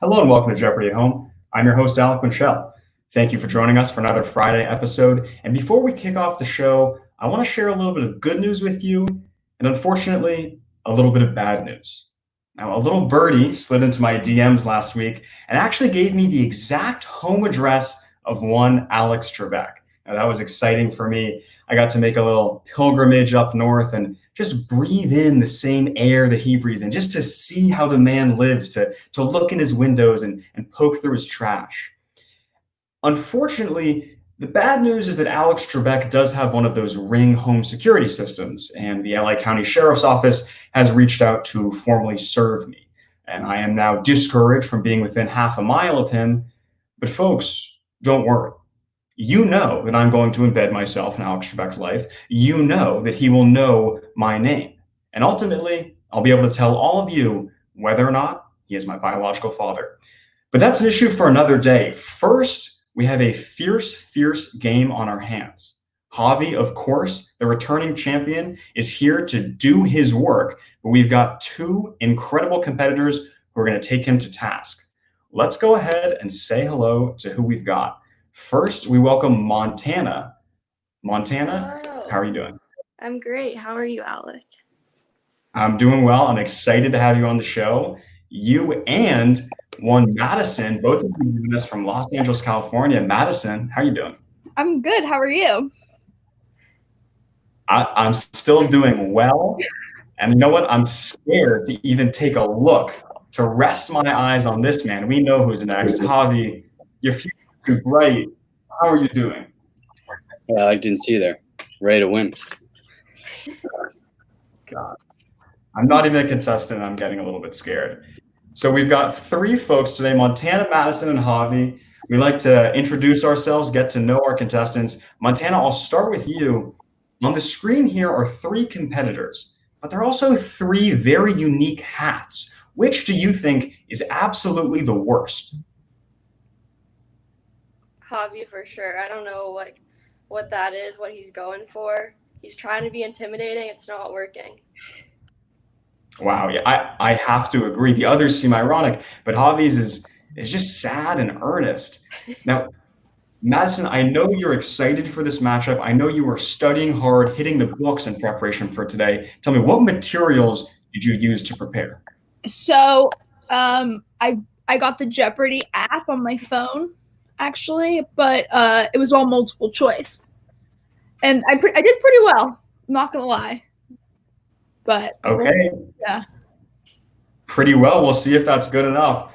Hello and welcome to Jeopardy at Home. I'm your host, Alec Winchell. Thank you for joining us for another Friday episode. And before we kick off the show, I want to share a little bit of good news with you, and unfortunately, a little bit of bad news. Now, a little birdie slid into my DMs last week and actually gave me the exact home address of one Alex Trebek. Now, that was exciting for me. I got to make a little pilgrimage up north and just breathe in the same air that he breathes in, just to see how the man lives, to look in his windows and poke through his trash. Unfortunately, the bad news is that Alex Trebek does have one of those Ring home security systems, and the LA County Sheriff's Office has reached out to formally serve me. And I am now discouraged from being within half a mile of him. But folks, don't worry. You know that I'm going to embed myself in Alex Trebek's life. You know that he will know my name. And ultimately, I'll be able to tell all of you whether or not he is my biological father. But that's an issue for another day. First, we have a fierce game on our hands. Javi, of course, the returning champion, is here to do his work, but we've got two incredible competitors who are going to take him to task. Let's go ahead and say hello to who we've got. First, we welcome Montana. Montana, Hello. How are you doing? I'm great. How are you, Alec? I'm doing well. I'm excited to have you on the show. You and one Madison, both of you joining us from Los Angeles, California. Madison, how are you doing? I'm good. How are you? I'm still doing well. And you know what? I'm scared to even take a look, to rest my eyes on this man. We know who's next. Javi, your future is bright. How are you doing? I didn't see you there. Ready to win. God. I'm not even a contestant. I'm getting a little bit scared. So we've got three folks today, Montana, Madison, and Javi. We like to introduce ourselves, get to know our contestants. Montana, I'll start with you. On the screen here are three competitors, but there are also three very unique hats. Which do you think is absolutely the worst? Javi for sure. I don't know what that is, what he's going for. He's trying to be intimidating. It's not working. Wow, yeah, I have to agree. The others seem ironic, but Javi's is just sad and earnest. Now, Madison, I know you're excited for this matchup. I know you were studying hard, hitting the books in preparation for today. Tell me, what materials did you use to prepare? So, I got the Jeopardy app on my phone, actually, but it was all multiple choice, and I did pretty well. I'm not gonna lie, but okay, yeah, pretty well. We'll see if that's good enough.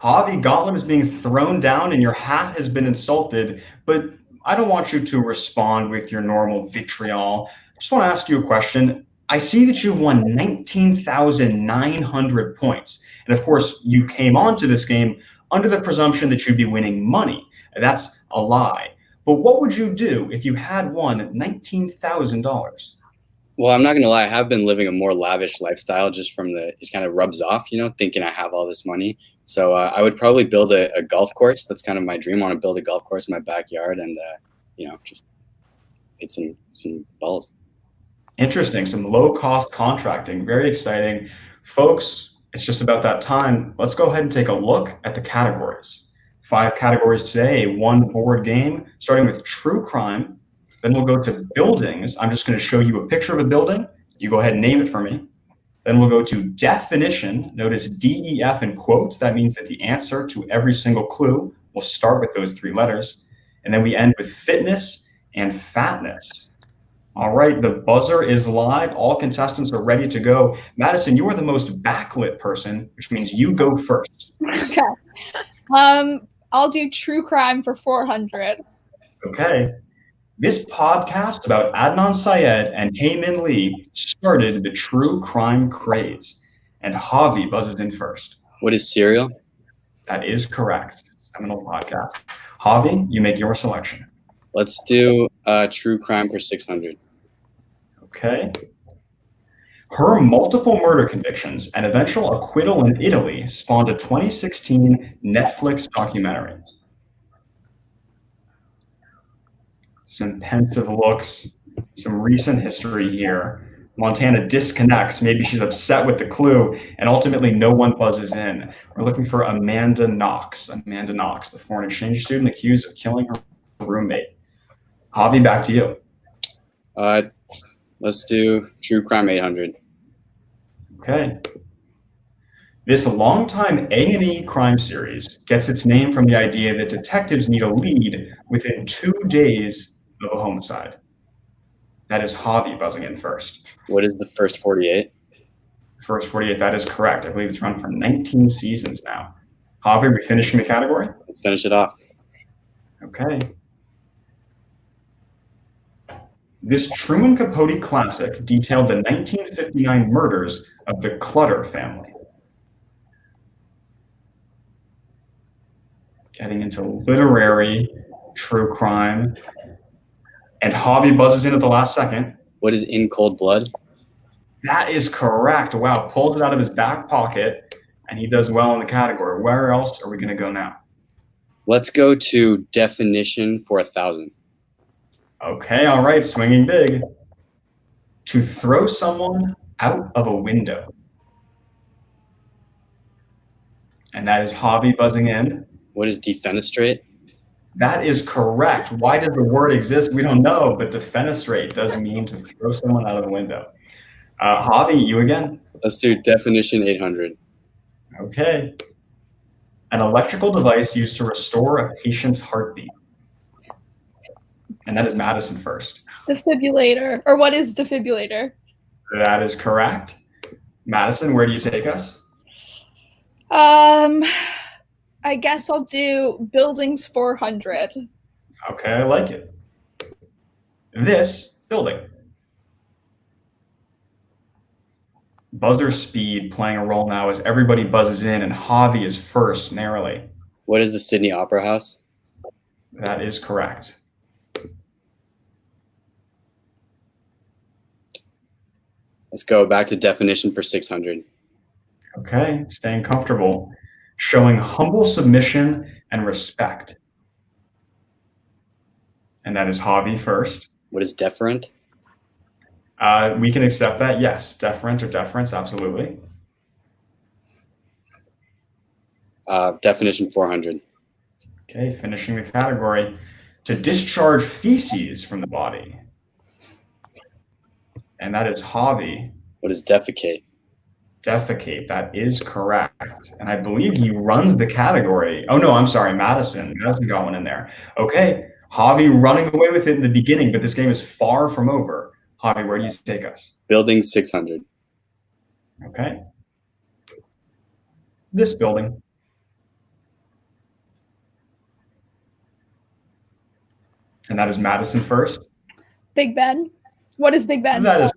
Javi, gauntlet is being thrown down and your hat has been insulted, but I don't want you to respond with your normal vitriol. I just want to ask you a question. I see that you've won 19,900 points. And of course, you came onto this game under the presumption that you'd be winning money. That's a lie. But what would you do if you had won $19,000? Well, I'm not going to lie. I have been living a more lavish lifestyle just from it kind of rubs off, thinking I have all this money. So I would probably build a golf course. That's kind of my dream. I want to build a golf course in my backyard and, just hit some balls. Interesting. Some low-cost contracting. Very exciting. Folks, it's just about that time. Let's go ahead and take a look at the categories. 5 categories today, one board game, starting with true crime. Then we'll go to buildings. I'm just going to show you a picture of a building. You go ahead and name it for me. Then we'll go to definition. Notice DEF in quotes. That means that the answer to every single clue will start with those 3 letters. And then we end with fitness and fatness. All right, the buzzer is live. All contestants are ready to go. Madison, you are the most backlit person, which means you go first. Okay. I'll do true crime for 400. Okay. This podcast about Adnan Syed and Heyman Lee started the true crime craze. And Javi buzzes in first. What is cereal? That is correct. Seminal podcast. Javi, you make your selection. Let's do true crime for 600. Okay. Her multiple murder convictions and eventual acquittal in Italy spawned a 2016 Netflix documentary. Some pensive looks, some recent history here. Montana disconnects. Maybe she's upset with the clue, and ultimately no one buzzes in. We're looking for Amanda Knox. Amanda Knox, the foreign exchange student accused of killing her roommate. Javi, back to you. Let's do True Crime 800. Okay. This longtime A&E crime series gets its name from the idea that detectives need a lead within 2 days of a homicide. That is Javi buzzing in first. What is the first 48? First 48, that is correct. I believe it's run for 19 seasons now. Javi, are we finishing the category? Let's finish it off. Okay. This Truman Capote classic detailed the 1959 murders of the Clutter family. Getting into literary true crime. And Javi buzzes in at the last second. What is In Cold Blood? That is correct. Wow, pulls it out of his back pocket, and he does well in the category. Where else are we going to go now? Let's go to definition for 1,000. Okay, all right, swinging big. To throw someone out of a window. And that is Javi buzzing in. What is defenestrate? That is correct. Why does the word exist? We don't know, but defenestrate does mean to throw someone out of the window. Javi, you again? Let's do definition 800. Okay. An electrical device used to restore a patient's heartbeat. And that is Madison first. Defibrillator. Or what is defibrillator? That is correct. Madison, where do you take us? I guess I'll do buildings 400. Okay, I like it. This building. Buzzer speed playing a role now as everybody buzzes in, and Javi is first narrowly. What is the Sydney Opera House? That is correct. Let's go back to definition for 600. Okay, staying comfortable. Showing humble submission and respect. And that is Javi first. What is deferent? We can accept that, yes. Deferent or deference, absolutely. Definition 400. Okay, finishing the category. To discharge feces from the body. And that is Javi. What is defecate? Defecate, that is correct. And I believe he runs the category. Oh no, I'm sorry, Madison. Madison got one in there. Okay, Javi running away with it in the beginning, but this game is far from over. Javi, where do you take us? Building 600. Okay. This building. And that is Madison first. Big Ben. What is Big Ben? That is.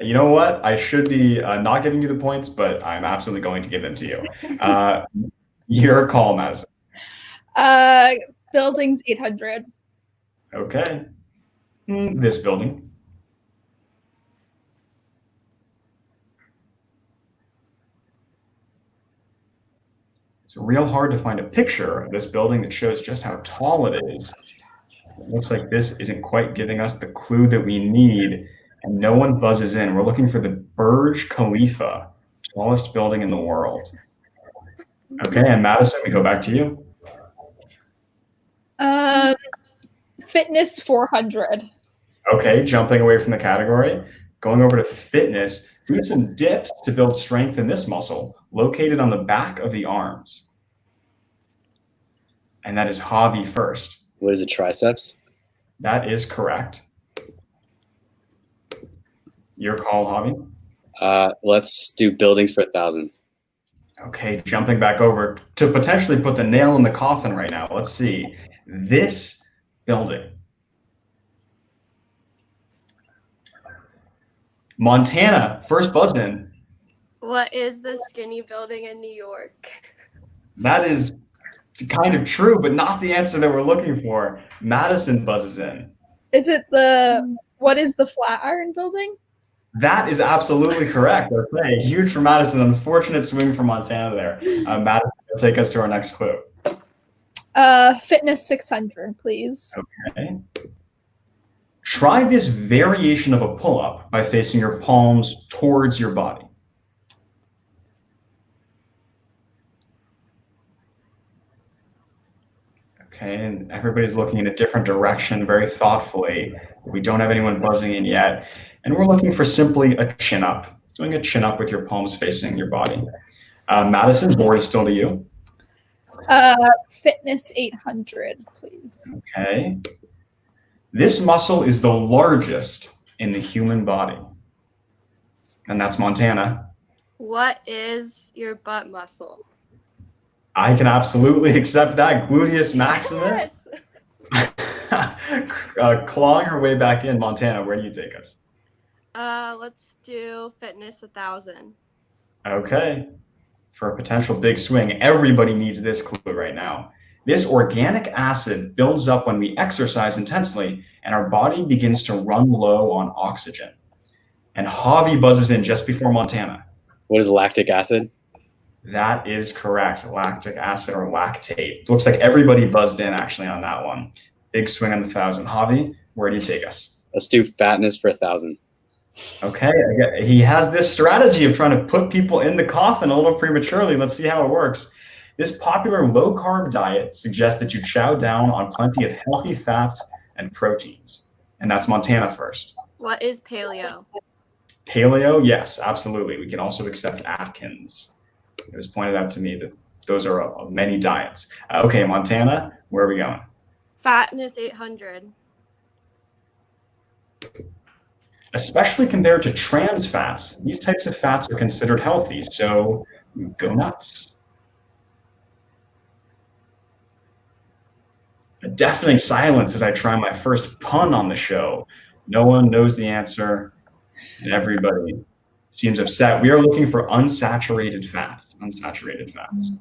You know what? I should be not giving you the points, but I'm absolutely going to give them to you. Your call, Madison. Buildings 800. Okay. This building. It's real hard to find a picture of this building that shows just how tall it is. It looks like this isn't quite giving us the clue that we need, and no one buzzes in. We're looking for the Burj Khalifa, tallest building in the world. Okay, and Madison, we go back to you. Fitness 400. Okay, jumping away from the category, going over to fitness. Do some dips to build strength in this muscle, located on the back of the arms. And that is Javi first. What is a triceps? That is correct. Your call, Javi. Let's do buildings for 1,000. Okay, jumping back over to potentially put the nail in the coffin right now. Let's see. This building. Montana, first buzz in. What is the skinny building in New York? That is kind of true, but not the answer that we're looking for. Madison buzzes in. Is it what is the Flatiron building? That is absolutely correct. Okay, huge for Madison. Unfortunate swing for Montana there. Madison, take us to our next clue. Fitness 600, please. Okay. Try this variation of a pull-up by facing your palms towards your body. Okay, and everybody's looking in a different direction very thoughtfully. We don't have anyone buzzing in yet. And we're looking for simply a chin up, doing a chin up with your palms facing your body. Madison, board is still to you. Fitness 800, please. Okay. This muscle is the largest in the human body. And that's Montana. What is your butt muscle? I can absolutely accept that. Gluteus maximus. Yes. Clawing her way back in, Montana, where do you take us? Let's do fitness 1,000. Okay. For a potential big swing, everybody needs this clue right now. This organic acid builds up when we exercise intensely and our body begins to run low on oxygen. And Javi buzzes in just before Montana. What is lactic acid? That is correct. Lactic acid or lactate. Looks like everybody buzzed in actually on that one. Big swing on the 1,000. Javi, where do you take us? Let's do fatness for 1,000. Okay, he has this strategy of trying to put people in the coffin a little prematurely. Let's see how it works. This popular low-carb diet suggests that you chow down on plenty of healthy fats and proteins. And that's Montana first. What is paleo? Paleo, yes, absolutely. We can also accept Atkins. It was pointed out to me that those are many diets. Okay, Montana, where are we going? Fatness 800. Especially compared to trans fats, these types of fats are considered healthy, so go nuts. A deafening silence as I try my first pun on the show. No one knows the answer, and everybody seems upset. We are looking for unsaturated fats. Unsaturated fats.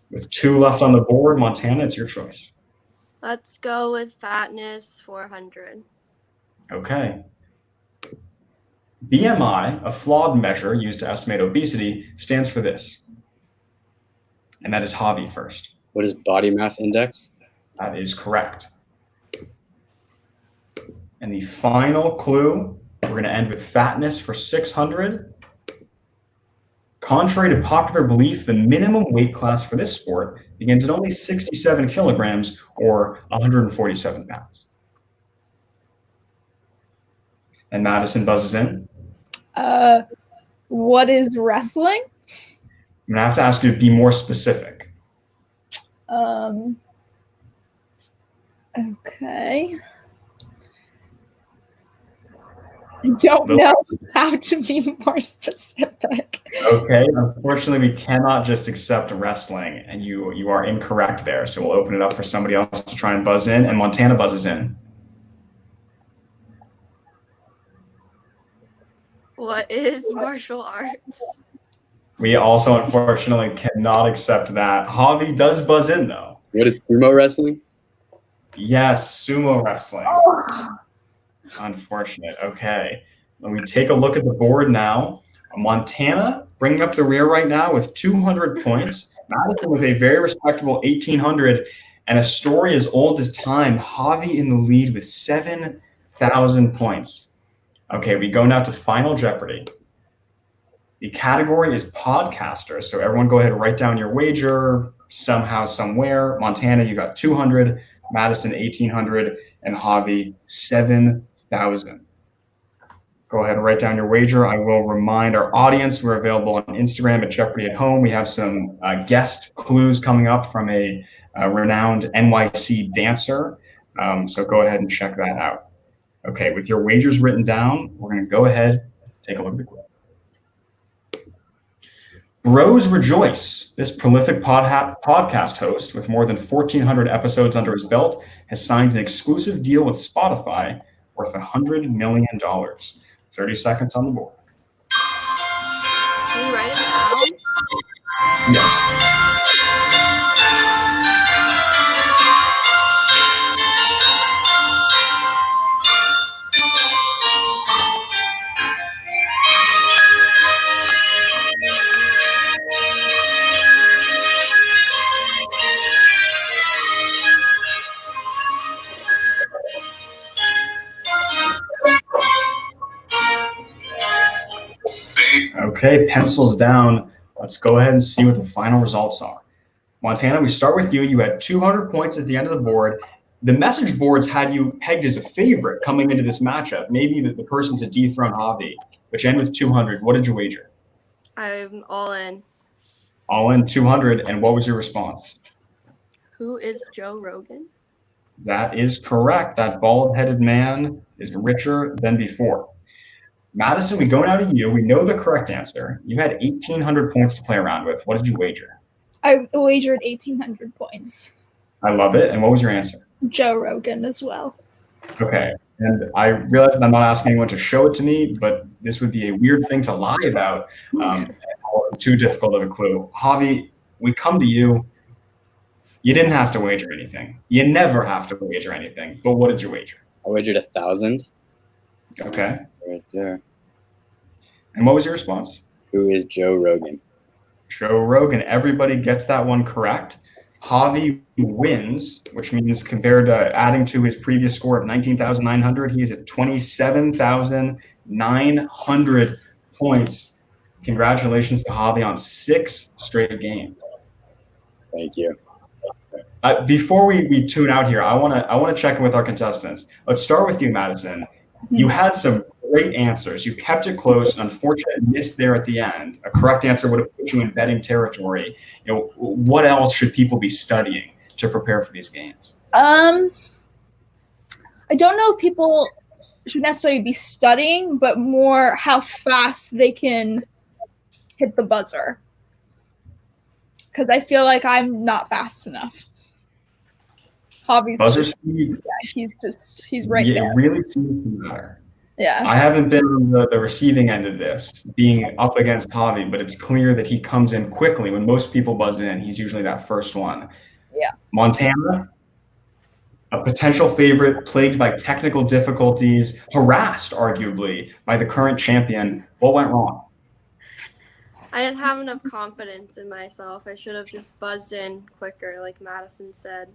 With 2 left on the board, Montana, it's your choice. Let's go with fatness 400. Okay. BMI, a flawed measure used to estimate obesity, stands for this. And that is Javi first. What is body mass index? That is correct. And the final clue, we're going to end with fatness for 600. Contrary to popular belief, the minimum weight class for this sport begins at only 67 kilograms or 147 pounds. And Madison buzzes in. What is wrestling? I'm going to have to ask you to be more specific. Okay. I don't know how to be more specific. Okay, unfortunately, we cannot just accept wrestling, and you are incorrect there. So we'll open it up for somebody else to try and buzz in, and Montana buzzes in. What is martial arts? We also, unfortunately, cannot accept that. Javi does buzz in, though. What is sumo wrestling? Yes, sumo wrestling. Unfortunate. Okay. When we take a look at the board now, Montana bringing up the rear right now with 200 points. Madison with a very respectable 1,800. And a story as old as time, Javi in the lead with 7,000 points. Okay, we go now to Final Jeopardy. The category is podcaster. So everyone go ahead and write down your wager somehow, somewhere. Montana, you got 200. Madison, 1,800. And Javi, 7,000. Go ahead and write down your wager. I will remind our audience we're available on Instagram at Jeopardy at Home. We have some guest clues coming up from a renowned NYC dancer. So go ahead and check that out. Okay, with your wagers written down, we're going to go ahead, take a look at the clue. Bros Rejoice, this prolific podcast host with more than 1,400 episodes under his belt, has signed an exclusive deal with Spotify worth $100 million. 30 seconds on the board. Can you write it down? Yes. Okay, pencils down. Let's go ahead and see what the final results are. Montana, we start with you. You had 200 points at the end of the board. The message boards had you pegged as a favorite coming into this matchup, maybe the person to dethrone Javi, which ended with 200. What did you wager? I'm all in. All in 200. And what was your response? Who is Joe Rogan? That is correct. That bald-headed man is richer than before. Madison, we go now to you. We know the correct answer. You had 1,800 points to play around with. What did you wager? I wagered 1,800 points. I love it. And what was your answer? Joe Rogan as well. Okay. And I realize that I'm not asking anyone to show it to me, but this would be a weird thing to lie about. Too difficult of a clue. Javi, we come to you. You didn't have to wager anything. You never have to wager anything. But what did you wager? I wagered 1,000. Okay. Right there. And what was your response? Who is Joe Rogan? Joe Rogan. Everybody gets that one correct. Javi wins, which means compared to adding to his previous score of 19,900, he's at 27,900 points. Congratulations to Javi on 6 straight games. Thank you. Before we tune out here, I want to check in with our contestants. Let's start with you, Madison. You had some great answers. You kept it close. Unfortunate miss there at the end. A correct answer would have put you in betting territory. What else should people be studying to prepare for these games? I don't know if people should necessarily be studying, but more how fast they can hit the buzzer. Because I feel like I'm not fast enough. Javi's Buzzer speed? Yeah, he's right there. It really seems to matter. Yeah. I haven't been on the receiving end of this, being up against Javi, but it's clear that he comes in quickly. When most people buzz in, he's usually that first one. Yeah. Montana, a potential favorite, plagued by technical difficulties, harassed, arguably, by the current champion. What went wrong? I didn't have enough confidence in myself. I should have just buzzed in quicker, like Madison said.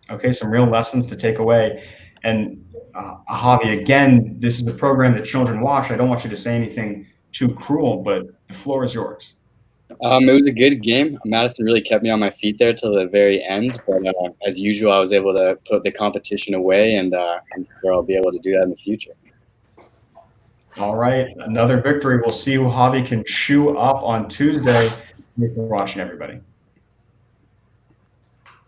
Okay, some real lessons to take away. And Javi, again, this is a program that children watch. I don't want you to say anything too cruel, but the floor is yours. It was a good game. Madison really kept me on my feet there till the very end. But as usual, I was able to put the competition away, and I'm sure I'll be able to do that in the future. All right, another victory. We'll see who Javi can chew up on Tuesday. Thanks for watching, everybody.